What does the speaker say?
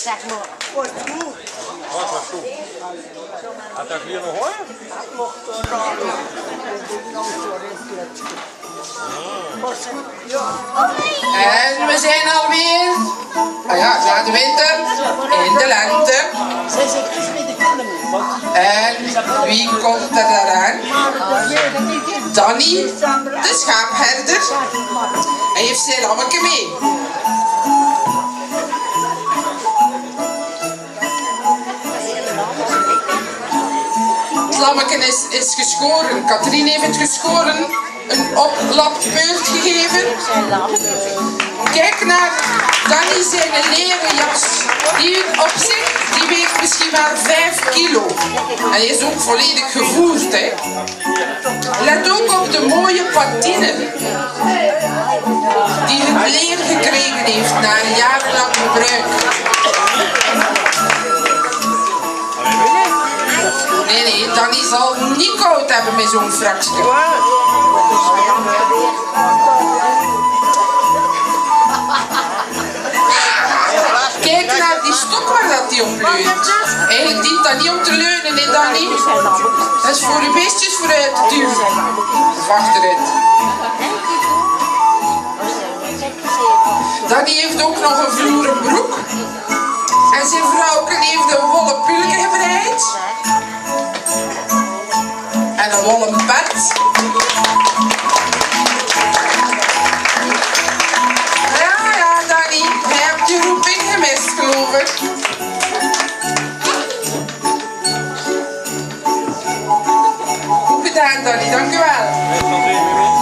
zeg maar. Wat toe? Had dat hier nog hoor? En we zijn alweer, na de winter, in de lente. En wie komt er daaraan? Danny, de schaapherder. Hij heeft zijn lammeke mee. Het lammeke is geschoren. Katrien heeft het geschoren. Een oplapbeurt gegeven. Kijk naar Danny zijn leren jas. Die op zich, die weegt misschien maar 5 kilo. En hij is ook volledig gevoerd. Hè. Let ook op de mooie patine. Die het leer gekregen heeft na een jarenlang gebruik. Nee, Danny zal niet koud hebben met zo'n fraksje. Kijk naar die stok waar dat die op leunt. Eigenlijk dient dat niet om te leunen, nee Danny. Dat is voor uw beestjes vooruit te duwen. Of achteruit. Danny heeft ook nog een vloeren broek. En zijn vrouwke heeft een wollen pulken gebreid. En een wollen pet. Ja, Danny, hij hebt je roeping gemist, geloof ik. Goed gedaan, Danny, dank u wel.